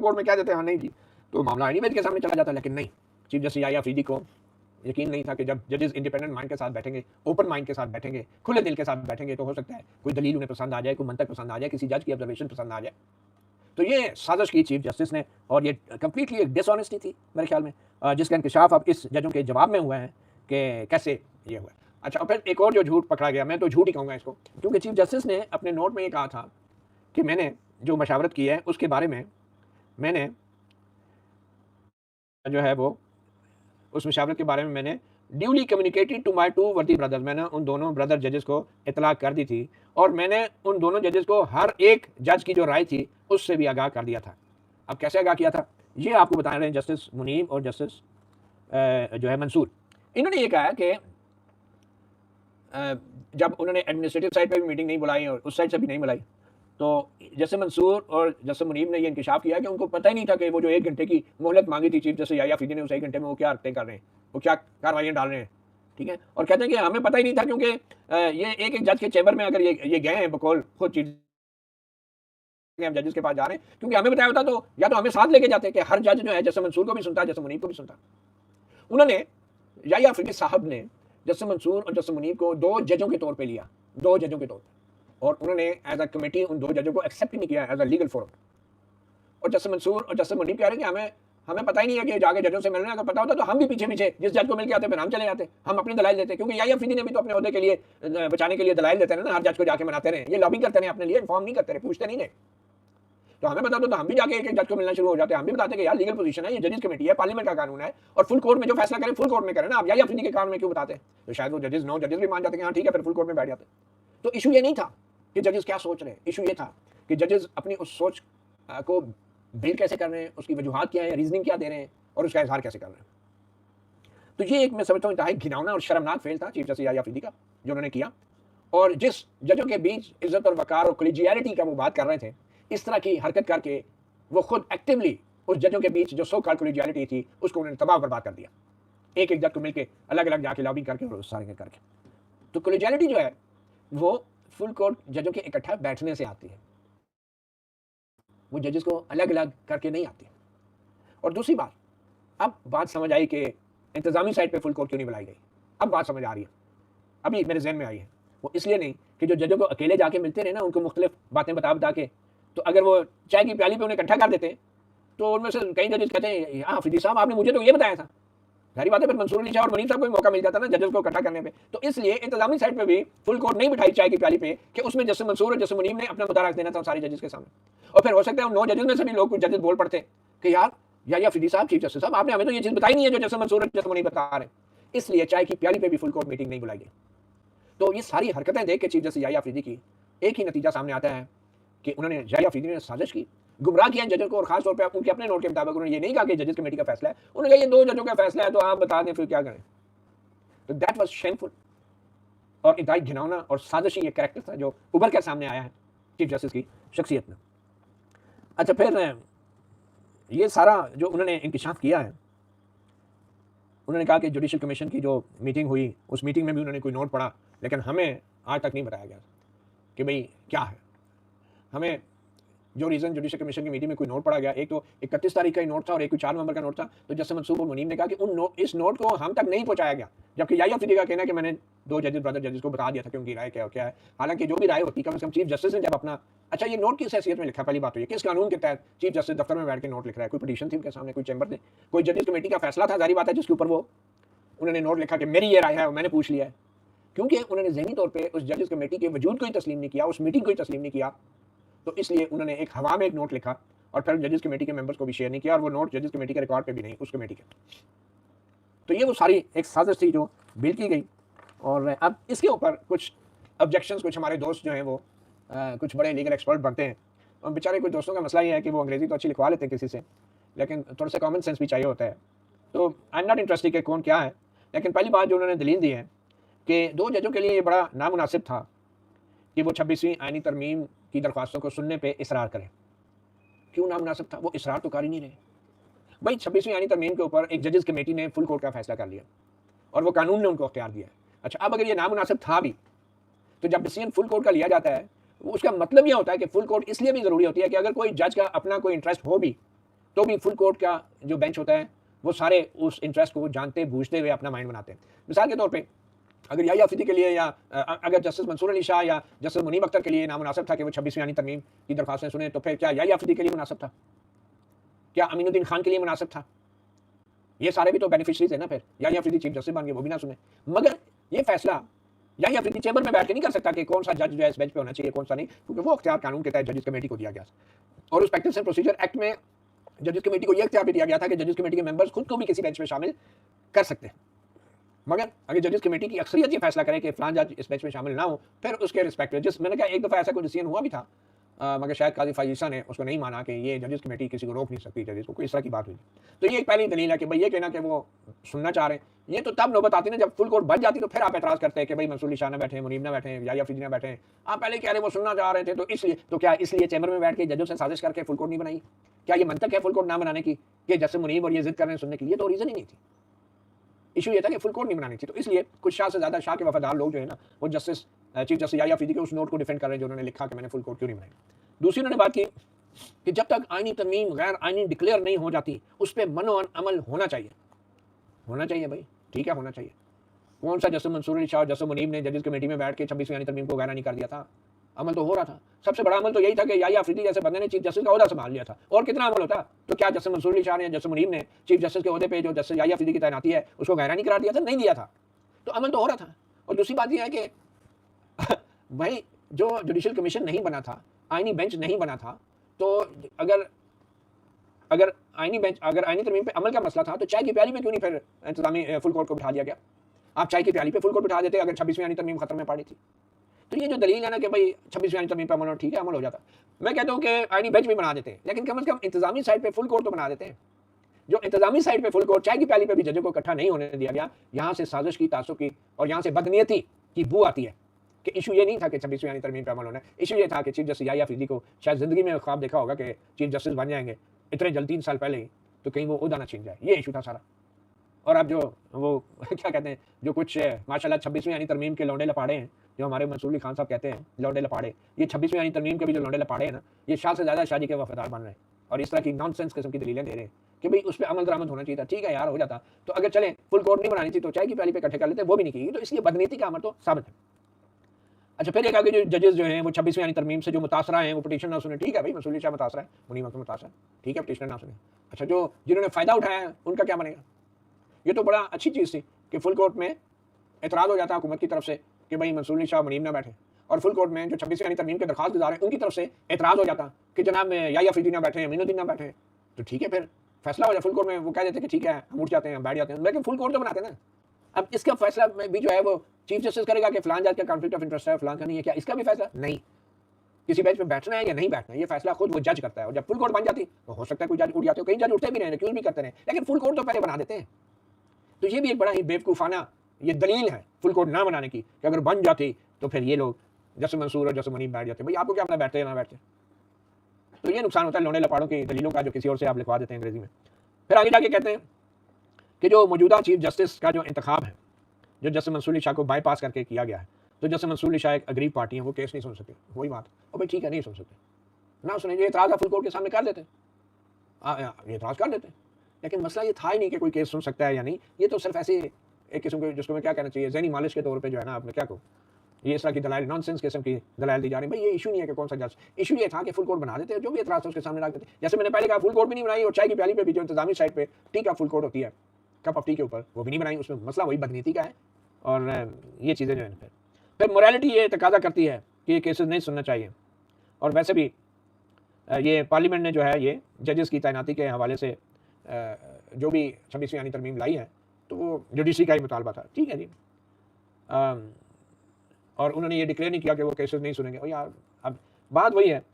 Court में क्या देते हैं, हाँ नहीं जी, तो मामला एनी बेंच के सामने चला जाता है। लेकिन नहीं, चीफ जस्टिस याहिया अफरीदी को यकीन नहीं था कि जब जजेस इंडिपेंडेंट माइंड के साथ बैठेंगे, ओपन माइंड के साथ बैठेंगे, खुले दिल के साथ बैठेंगे, तो हो सकता है कोई दलील उन्हें पसंद आ जाए, कोई मंतक पसंद आ जाए, किसी जज की ऑब्जर्वेशन पसंद आ जाए। तो ये साजिश की चीफ जस्टिस ने, और ये कंप्लीटली एक डिसऑनेस्टी थी मेरे ख्याल में, जिसका इंकशाफ अब इस जजों के जवाब में हुआ है कि कैसे ये हुआ। अच्छा, और फिर एक और जो झूठ पकड़ा गया, मैं तो झूठ ही कहूँगा इसको, क्योंकि चीफ जस्टिस ने अपने नोट में ये कहा था कि मैंने जो मशावरत की है उसके बारे में मैंने जो है वो उस मशावरत के बारे में मैंने ड्यूली कम्युनिकेटेड टू माई 2 वर्दी ब्रदर्स, मैंने उन दोनों ब्रदर जजेस को इतला कर दी थी, और मैंने उन दोनों जजेस को हर एक जज की जो राय थी उससे भी आगाह कर दिया था। अब कैसे आगाह किया था ये आपको बता रहे हैं जस्टिस मुनीब और जस्टिस जो है मंसूर। इन्होंने ये कहा कि जब उन्होंने एडमिनिस्ट्रेटिव साइड पे भी मीटिंग नहीं बुलाई और उस साइड से भी नहीं बुलाई, तो जस्टिस मंसूर और जस्टिस मुनीब ने ये इंकशाफ किया कि उनको पता ही नहीं था कि वो जो 1 घंटे की मोहलत मांगी थी चीफ जस्टिस याहिया अफरीदी ने, उस 1 घंटे में वो क्या हरकतें कर रहे हैं, वो क्या कार्रवाइयाँ डाल रहे हैं। ठीक है, और कहते हैं कि हमें पता ही नहीं था, क्योंकि ये एक जज के चैम्बर में अगर ये गए हैं बकौल खुद चीफ, हम जजेस के पास जा रहे हैं, क्योंकि हमें बताया होता तो या तो हमें साथ लेके जाते कि हर जज जो है जस्टिस मंसूर को भी सुनता है, जस्टिस मुनीब को भी सुनता। उन्होंने याहिया अफरीदी साहब ने जस्टिस मंसूर और जस्टिस मुनीब को 2 जजों के तौर पे लिया, 2 जजों के तौर पे, और उन्होंने एज अ कमेटी उन 2 जजों को एक्सेप्ट नहीं किया एज अ लीगल फोरम। और जस्टिस मंसूर और जस्टिस मुनीब कह रहे हैं कि हमें पता ही नहीं है कि जाके जजों से मिलना, अगर पता होता तो हम भी पीछे पीछे जिस जज को मिल के आते फिर हम चले जाते, हम अपनी दलाइल देते, क्योंकि याहिया अफरीदी ने भी तो अपने ओहदे के लिए बचाने के लिए दलाइल देते रहे ना, हर जज को जाके मनाते रहे, ये लॉबिंग करते रहे अपने लिए, इन्फॉर्म नहीं करते रहे, पूछते नहीं रहे। तो हमें बता दो तो हम भी जाके एक जज को मिलना शुरू हो जाते हैं, हम भी बताते कि यार लीगल पोजीशन है, ये जजेस कमेटी है, पार्लियामेंट का कानून है, और फुल कोर्ट में जो फैसला करें फुल कोर्ट में करें ना, आप याहिया अफरीदी के कानून में क्यों बताते हैं? तो शायद वो जजेस 9 जजेस भी मान जाते हैं हाँ ठीक है, फिर फुल कोर्ट में बैठ जाते। तो इशू ये नहीं था कि जजेस क्या सोच रहे हैं, इशू ये था कि जजेस अपनी उस सोच को बिल्ड कैसे कर रहे हैं, उसकी वजूहात क्या है, रीजनिंग क्या दे रहे हैं, और उसका इजहार कैसे कर रहे हैं। तो ये एक मैं समझता हूँ इंतहाई घिनौना और शर्मनाक फेल था चीफ जस्टिस याहिया अफरीदी का जो उन्होंने किया, और जिस जजों के बीच इज्जत और वकार और कोलिजियलिटी का वो बात कर रहे थे, इस तरह की हरकत करके वो खुद एक्टिवली उस जजों के बीच जो सो कॉल्ड कोलिजियलिटी थी उसको उन्होंने तबाह बर्बाद कर दिया, एक एक जज को मिलकर अलग अलग जाके लॉबिंग करके और उस सारे करके। तो कोलिजियलिटी जो है वो फुल कोर्ट जजों के इकट्ठा बैठने से आती है, वो जजेस को अलग अलग करके नहीं आती। और दूसरी बात, अब बात समझ आई कि इंतजामी साइड पे फुल कोर्ट क्यों नहीं बुलाई गई, अब बात समझ आ रही है, अभी मेरे जहन में आई है। वो इसलिए नहीं कि जो जजों को अकेले जाके मिलते रहे ना, उनको मुख्तलिफ बातें बता बता के, तो अगर वो चाय की प्याली पे उन्हें इकट्ठा कर देते तो उनमें से कई जजेस कहते हैं हाँ अफरीदी साहब आपने मुझे तो ये बताया था, सारी बातें, फिर मंसूर अली शाह और मुनीब साहब को भी मौका मिल जाता ना जजेस को इकट्ठा करने पे। तो इसलिए इंतजामी साइड पे भी फुल कोर्ट नहीं बिठाई चाय की प्याली पे कि उसमें जस्टिस मंसूर और जस्टिस मुनीब ने अपना मुद्दा रख देना था सारे जजेस के सामने, और फिर हो सकता है उन 9 जजेस में से भी लोग कुछ जजेस बोल पड़ते कि यार या अफरीदी साहब चीफ जस्टिस साहब आपने हमें तो ये चीज़ बताई नहीं है जो जस्टिस मंसूर और जस्टिस मुनीब बता रहे हैं, इसलिए चाय की प्याली पे भी फुल कोर्ट मीटिंग नहीं बुलाई गई। तो ये सारी हरकतें देख के चीफ जस्टिस याहिया अफरीदी की एक ही नतीजा सामने आता है कि उन्होंने याहिया अफरीदी ने साजिश की, गुमराह किया जजों को, और खास तौर पे उनके अपने नोट के मुताबिक उन्होंने ये नहीं कहा कि जजेस कमेटी का फैसला है, उन्होंने कहा ये 2 जजों का फैसला है तो आप बता दें फिर क्या करें। तो दैट वाज शेमफुल और इंतहाई घिनौना और साजिशी ये कैरेक्टर था जो उभर कर सामने आया है चीफ जस्टिस की शख्सियत में। अच्छा, फिर ये सारा जो उन्होंने इंकशाफ किया है, उन्होंने कहा कि जुडिशल कमीशन की जो मीटिंग हुई उस मीटिंग में भी उन्होंने कोई नोट पढ़ा, लेकिन हमें आज तक नहीं बताया गया कि भाई क्या है। हमें जो रीज़न जुडिशल कमीशन की मीटिंग में कोई नोट पढ़ा गया, एक तो 31 तारीख का ही नोट था और एक 4 नवंबर का नोट था, तो जस्टिस मंसूर और मुनीब ने कहा कि इस नोट को हम तक नहीं पहुंचाया गया, जबकि याहिया अफरीदी का कहना है कि मैंने 2 जजेस ब्रदर जजेस को बता दिया था कि उनकी राय क्या है। हालांकि जो भी राय होती कम से कम चीफ जस्टिस ने जब अपना, अच्छा ये नोट किस हैसियत में लिखा, पहली बात तो ये किस कानून के तहत चीफ जस्टिस दफ्तर में बैठ के नोट लिख रहा है, कोई पिटीशन थी उनके सामने, कोई चैम्बर थे, कोई जजेस कमेटी का फैसला था, जारी बात है, जिसके ऊपर वो उन्होंने नोट लिखा कि मेरी ये राय है और मैंने पूछ लिया है, क्योंकि उन्होंने ज़हनी तौर पर उस जजेस कमेटी के वजूद को ही तस्लीम नहीं किया, उस मीटिंग को ही तस्लीम नहीं किया, तो इसलिए उन्होंने एक हवा में एक नोट लिखा और फिर जजेस कमेटी के मेंबर्स को भी शेयर नहीं किया, और वो नोट जजेस कमेटी के रिकॉर्ड पे भी नहीं, उस कमेटी के। तो ये वो सारी एक साजिश थी जो बिल्ड की गई, और अब इसके ऊपर कुछ ऑब्जेक्शंस, कुछ हमारे दोस्त जो हैं वो कुछ बड़े लीगल एक्सपर्ट बनते हैं, और बेचारे कुछ दोस्तों का मसला ये है कि वो अंग्रेज़ी तो अच्छी लिखवा लेते हैं किसी से, लेकिन थोड़ा सा कॉमन सेंस भी चाहिए होता है। तो आई एम नॉट इंटरेस्टेड कि कौन क्या है, लेकिन पहली बात जो उन्होंने दलील दी है कि 2 जजों के लिए ये बड़ा नामुनासिब था कि वो 26वीं आईनी तरमीम की दरख्वास्तों को सुनने पे इसरार करें। क्यों नामुनासिब था? वो इसरार तो कर ही नहीं रहे। भाई 26वीं आईनी तरमीम के ऊपर एक जजेस कमेटी ने फुल कोर्ट का फैसला कर लिया और वो कानून ने उनको अख्तियार दिया है। अच्छा, अब अगर ये नामुनासिब था भी, तो जब डिसीजन फुल कोर्ट का लिया जाता है, उसका मतलब यह होता है कि फुल कोर्ट इसलिए भी ज़रूरी होती है कि अगर कोई जज का अपना कोई इंटरेस्ट हो भी, तो भी फुल कोर्ट का जो बेंच होता है वो सारे उस इंटरेस्ट को जानते बूझते हुए अपना माइंड बनाते हैं। मिसाल के तौर पे अगर याहिया अफरीदी के लिए या अगर जस्टिस मंसूर अली शाह या जस्टिस मुनीब अख्तर के लिए नामुनासिब था कि वो 26वीं यानी तरमीम की दरख्वास्तें सुने, तो फिर क्या याहिया अफरीदी के लिए मुनासिब था? क्या अमीनुद्दीन खान के लिए मुनासिब था? ये सारे भी तो बेनिफिशरीज है ना। फिर याहिया अफरीदी चीफ जस्टिस बन गए, वो भी ना सुने। मगर ये फैसला याहिया अफरीदी चैम्बर में बैठ के नहीं कर सकता कि कौन सा जज जो है इस बेंच पे होना चाहिए, कौन सा नहीं, क्योंकि वो अख्तियार कानून के तहत जजेस कमेटी को दिया गया। और उस प्रैक्टिस एंड प्रोसीजर एक्ट में जजेस कमेटी को यह अख्तियार भी दिया गया था कि जजेस कमेटी के मेंबर्स खुद को भी किसी बेंच में शामिल कर सकते हैं। मगर अगर जजेस कमेटी की अक्सरियत ये फैसला करे कि फलां जज इस बेंच में शामिल ना हो, फिर उसके रिस्पेक्ट में जिस मैंने कहा एक दफ़ा ऐसा कोई डिसीजन हुआ भी था, मगर शायद काजी फाइसा ने उसको नहीं माना कि ये जजेस कमेटी किसी को रोक नहीं सकती, जजेस को, कोई इस तरह की बात हुई। तो ये एक पहली दलील है कि भाई ये कहना कि वो सुनना चाह रहे हैं, ये तो तब नौबत आती ना जब फुल कोर्ट बच जाती, तो फिर आप एतराज़ करते हैं कि भाई मंसूर अली शाह ना बैठे, मुनीब ना बैठे, याहिया अफरीदी ना बैठे। आप पहले कह रहे वो सुनना चाह रहे थे, तो इसलिए तो क्या इसलिए चैम्बर में बैठ के जजों से साजिश करके फुल कोर्ट नहीं बनाई? क्या ये मंतक है फुल कोर्ट ना बनाने की कि जस्टिस मुनीब और ये जिद कर रहे हैं सुनने के लिए? तो रीज़न ही नहीं थी। इशू ये था कि फुल कोर्ट नहीं बनानी थी। तो इसलिए कुछ शाह से ज़्यादा शाह के वफादार लोग जो है ना, वो justice chief justice Yahya Afridi के उस नोट को डिफेंड कर रहे हैं जो उन्होंने लिखा कि मैंने फुल कोर्ट क्यों नहीं बनाई। दूसरी उन्होंने बात की कि जब तक आईनी तरमीम गैर आईनी डिक्लेयर नहीं हो जाती, उस पर मनो अमल होना चाहिए। होना चाहिए भाई, ठीक है, होना चाहिए। कौन सा जस्टिस मंसूर अली शाह, जस्टिस मुनीब ने जजेस कमेटी में बैठ के 26वीं यानी तरमीम को गैर नहीं कर दिया था? अमल तो हो रहा था। सबसे बड़ा अमल तो यही था कि याहिया अफरीदी जैसे बंदे ने चीफ जस्टिस का ओहदा संभाल लिया था। और कितना अमल होता? तो क्या जस्टिस मंसूर अली शाह ने, जस्टिस मुनीब ने चीफ जस्टिस के ओहदे पे जो जस्टिस याहिया अफरीदी की तैनाती है उसको गैर नहीं करार दिया था? नहीं दिया था। तो अमल तो हो रहा था। और दूसरी बात यह है कि भाई जो जुडिशल कमीशन नहीं बना था, आईनी बेंच नहीं बना था, तो अगर आईनी तरमीम पे अमल का मसला था, तो चाय की प्याली पे क्यों नहीं फिर इंतजामी फुल कोर्ट को बिठा दिया गया? आप चाय की प्याली पे फुल कोर्ट बिठा देते अगर 26वीं यानी तरमीम खतरे में पड़ी थी। तो ये जो दलील है ना कि भाई 26वीं यानी तरमीम पे अमल, ठीक है, अमल हो जाता। मैं कहता हूँ कि आईनी बेंच भी बना देते हैं, लेकिन कम से कम इंतजामी साइड पे फुल कोर्ट तो बना देते हैं। जो इंतजामी साइड पे फुल कोर्ट, चाय की प्याली पे भी जजों को इकट्ठा नहीं होने दिया गया, यहाँ से साजिश की, तासुब की और यहाँ से बदनीयती की बू आती है। कि इशू ये नहीं था कि 26वीं यानी तरमीम पे अमल होना है, इशू ये था कि चीफ जस्टिस याहिया अफरीदी को शायद जिंदगी में ख्वाब देखा होगा कि चीफ जस्टिस बन जाएंगे इतने जल्द 3 साल पहले ही, तो कहीं वो ओहदा ना छीन जाए। ये इशू था सारा। और अब जो वो क्या कहते हैं, जो कुछ माशाल्लाह 26वीं यानी तरमीम के लौंडे लपाड़े हैं, जो हमारे मंसूर अली खान साहब कहते हैं लौंडे लपाड़े, ये 26वीं यानी तरमीम के भी जो लौंडे लपाड़े हैं ना, ये शाह से ज़्यादा शाह जी के वफादार बन रहे हैं और इस तरह की नॉनसेंस किस्म की दलीलें दे रहे हैं कि भाई उस पर अमल दरामद होना चाहिए था। ठीक है यार, हो जाता। तो अगर चलें फुल कोर्ट नहीं बनानी थी तो चाय की प्याली पे इकट्ठे कर लेते, वो भी नहीं की। तो इसलिए बदनीति का अमल तो साबित है। अच्छा, फिर एक आगे जो जजेस जो हैं वो 26वीं यानी तरमीम से जो मुतासरा हैं वो पिटीशन ना सुने, ठीक है भाई, मंसूर अली शाह मुतासरा है, मुनीब अख्तर मुतासरा है, ठीक है, पिटीशनर ना सुने। अच्छा, जो जिन्होंने फ़ायदा उठाया है उनका क्या बनेगा? ये तो बड़ा अच्छी चीज़ थी कि फुल कोर्ट में एतराज़ हो जाता हुकूमत की तरफ से कि भाई मंसूर अली शाह मुनीब ना बैठे, और फुल कोर्ट में जो 26वीं यानी तरमीम के दरखास्त गुजार हैं उनकी तरफ से एतराज़ हो जाता कि जनाब याहिया अफरीदी ना बैठे, अमीनुद्दीन ना बैठे। तो ठीक है, फिर फैसला हो जाए फुल कोर्ट में, वो कह देते कि ठीक है हम उठ जाते हैं, बैठ जाते हैं, लेकिन फुल कोर्ट तो बनाते हैं ना। अब इसका फैसला भी जो है वो चीफ जस्टिस करेगा कि फलां जज का कॉन्फ्लिक्ट ऑफ इंटरेस्ट है, फलां का नहीं है, क्या इसका भी फैसला नहीं? किसी बेंच में बैठना है या नहीं बैठना है, ये फैसला खुद वो जज करता है। और जब फुल कोर्ट बन जाती तो हो सकता है कोई जज उठ जाते हो, कई जज उठते भी रहे, क्यों भी करते रहे, लेकिन फुल कोर्ट तो पहले बना देते हैं। तो ये भी एक बड़ा ही बेवकूफ़ाना ये दलील है फुल कोर्ट ना बनाने की, कि अगर बन जाती तो फिर ये लोग जैसे मंसूर और जैसे मुनीब बैठ जाते। भाई आपको क्या अपना बैठते हैं ना बैठते? तो ये नुकसान होता है लौंडे लपाड़ों की दलीलों का, जो किसी और से आप लिखवा देते हैं अंग्रेजी में। फिर आगे जाके कहते हैं कि जो मौजूदा चीफ जस्टिस का जो इंतखाब है, जो जस्टिस मंसूर अली शाह को बाईपास करके किया गया है, तो जस्टिस मंसूर अली शाह एक अग्रीव पार्टी है, वो केस नहीं सुन सकती। वही बात, और भाई ठीक है, नहीं सुन सकते ना सुने, ये एतराज़ फुल कोर्ट के सामने कर देते, ये एतराज़ कर देते। लेकिन मसला ये था ही नहीं कि कोई केस सुन सकता है या नहीं। ये तो सिर्फ ऐसे एक किस्म के, जिसको मैं क्या कहना चाहिए, ज़हनी मालिश के तौर पे जो है ना, आपने क्या कहूँ, ये इस तरह की दलाइल, नॉनसेंस किस्म की दलाइल दी जा रही है। भाई ये इशू नहीं है कि कौन सा जज, इशू ये था कि फुल कोर्ट बना देते हैं, जो भी एतराज़ था उसके सामने रख देते। जैसे मैंने पहले कहा, फुल कोर्ट भी नहीं बनाई, और चाय की प्याली पे भी जो इंतजामी साइड पे टी का फुल कोर्ट होती है, कप ऑफ टी के ऊपर, वो भी नहीं बनाई। उसमें मसला वही बदनीति का है। और ये चीज़ें जो है फिर मोरालिटी ये तकाजा करती है कि ये केसेस नहीं सुनना चाहिए। और वैसे भी ये पार्लियामेंट ने जो है ये जजेस की तैनाती के हवाले से जो भी 26वीं यानी तरमीम लाई है, तो वो जुडिशरी का ही मुतालबा था, ठीक है जी। और उन्होंने ये डिक्लेयर नहीं किया कि वो केसेस नहीं सुनेंगे। और यार अब बात वही है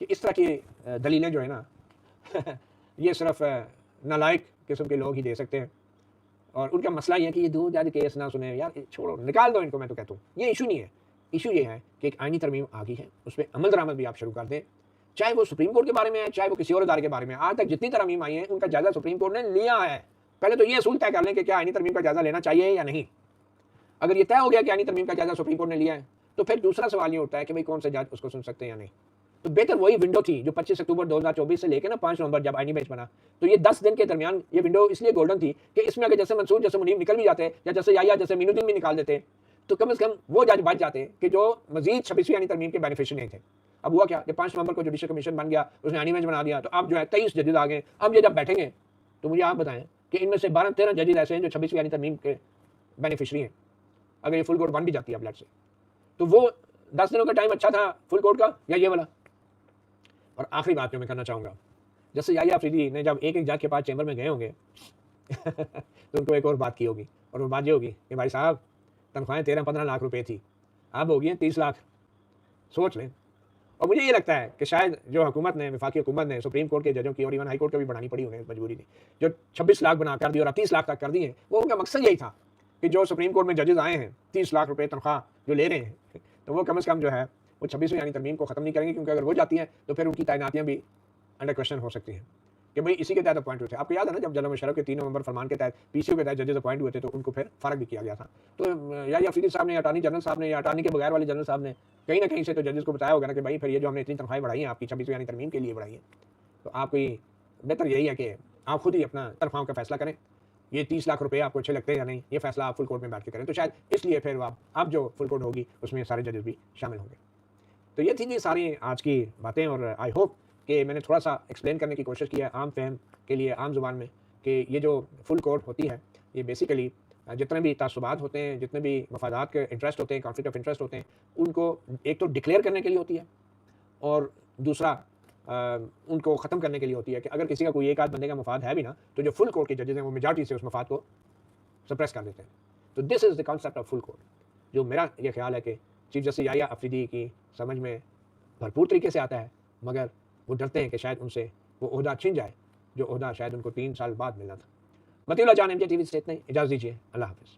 कि इस तरह की दलीलें जो है ना ये सिर्फ नालायक किस्म के लोग ही दे सकते हैं। और उनका मसला ये है कि ये 2 जज केस ना सुने, यार छोड़ो, निकाल दो इनको। मैं तो कहता हूँ ये इशू नहीं है। इशू ये है कि एक आईनी तरमीम आ गई है, उस पर अमल दरामद भी आप शुरू कर दें, चाहे वो सुप्रीम कोर्ट के बारे में है, चाहे वो किसी और इदारे के बारे में। आज तक जितनी तरमीम आई है उनका जायजा सुप्रीम कोर्ट ने लिया है। पहले तो ये असूल तय कर लें कि क्या आईनी तरमीम का जायजा लेना चाहिए या नहीं। अगर ये तय हो गया कि आईनी तरमीम का जायजा सुप्रीम कोर्ट ने लिया है, तो फिर दूसरा सवाल ये उठता है कि भाई कौन से जज उसको सुन सकते हैं या नहीं। तो बेहतर वही विंडो थी जो 25 अक्टूबर 2024 से लेकर ना 5 नवंबर जब आईनी बेंच बना, तो ये 10 दिन के दरमियान ये विंडो इसलिए गोल्डन थी कि इसमें अगर जैसे मंसूर, जैसे मुनीब निकल भी जाते या जैसे याया, जैसे मीनुद्दीन भी निकाल देते, तो कम से कम वो जज बच जाते कि जो मजीद 26वीं आईनी तरमीम के बेनिफिशियरी नहीं थे। अब हुआ क्या कि 5 नवंबर को जुडिशल कमीशन बन गया, उसने आईनी बेंच बना दिया, तो अब जो है 23 जजेस आ गए। अब ये जब बैठेंगे तो मुझे आप बताएं कि इनमें से 12-13 जजेस ऐसे हैं जो 26वीं आईनी तरमीम के बेनिफिशियरी हैं। अगर ये फुल कोर्ट बन भी जाती है अब लेट से, तो वो 10 दिनों का टाइम अच्छा था फुल कोर्ट का या ये वाला। और आखिरी बात जो मैं करना चाहूँगा, जैसे याया अफरीदी ने जब एक जज के पास चैम्बर में गए होंगे तो उनको एक और बात की होगी, और वो बात ये होगी कि भाई साहब तनख्वाहें 13-15 लाख रुपए थी, अब हो गई हैं 30 लाख, सोच लें। और मुझे ये लगता है कि शायद जो हुकूमत ने, वफाकी हुकूमत ने सुप्रीम कोर्ट के जजों की और इवन हाई कोर्ट को भी बढ़ानी पड़ी उन्हें, मजबूरी थी, जो 26 लाख बना कर दी और 30 लाख तक कर दिए, वो उनका मकसद यही था कि जो सुप्रीम कोर्ट में जजेस आए हैं 30 लाख रुपए तनख्वाह जो ले रहे हैं, तो वो कम से कम जो है वो 26वीं यानी तरमीम को ख़त्म नहीं करेंगे, क्योंकि अगर हो जाती हैं तो फिर उनकी तैनातियाँ भी अंडर क्वेश्चन हो सकती हैं कि भाई इसी के तहत अपॉइंट हुए थे। आपको याद है ना जब जनरल मुशर्रफ के 3 नवंबर फरमान के तहत पीसीओ के तहत जजेस अपॉइंट हुए थे, तो उनको फिर फ़ारग भी किया गया था। तो याया अफरीदी साहब ने या अटॉर्नी जनरल साहब ने या अटॉर्नी के बगैर वाले जनरल साहब ने कहीं ना कहीं से तो जजेस को बताया होगा ना कि भाई फिर ये जो हमने इतनी तनख्वाहें बढ़ाई हैं आपकी 26वीं यानी तरमीम के लिए बढ़ाई हैं, तो आपकी बेहतर यही है कि आप खुद ही अपना तनख्वाहों का फैसला करें। ये 30 लाख रुपए आपको अच्छे लगते हैं या नहीं, ये फैसला आप फुल कोर्ट में बैठ के करें। तो शायद इसलिए फिर आप जो फुल कोर्ट होगी उसमें सारे जजेस भी शामिल होंगे। तो ये थी जी सारी आज की बातें, और आई होप कि मैंने थोड़ा सा एक्सप्लेन करने की कोशिश की है आम फहम के लिए, आम ज़ुबान में, कि ये जो फुल कोर्ट होती है ये बेसिकली जितने भी तासुबात होते हैं, जितने भी मफादात के इंटरेस्ट होते हैं, कॉन्फ्लिक्ट ऑफ इंटरेस्ट होते हैं, उनको एक तो डिक्लेयर करने के लिए होती है, और दूसरा उनको ख़त्म करने के लिए होती है कि अगर किसी का कोई एक आध बंदे का मफाद है भी ना, तो जो फुल कोर्ट के जजेस हैं वो मेजॉरिटी से उस मफाद को सप्रेस कर देते हैं। तो this is the concept of full court, जो मेरा ये ख्याल है कि चीफ जस्टिस याया अफरीदी की समझ में भरपूर तरीके से आता है, मगर वो डरते हैं कि शायद उनसे वो ओहदा छिन जाए, जो ओहदा शायद उनको 3 साल बाद मिलना था। मतीउल्लाह जान, MJ टीवी से इतना ही, इजाज़त दीजिए, अल्लाह हाफ़िज़।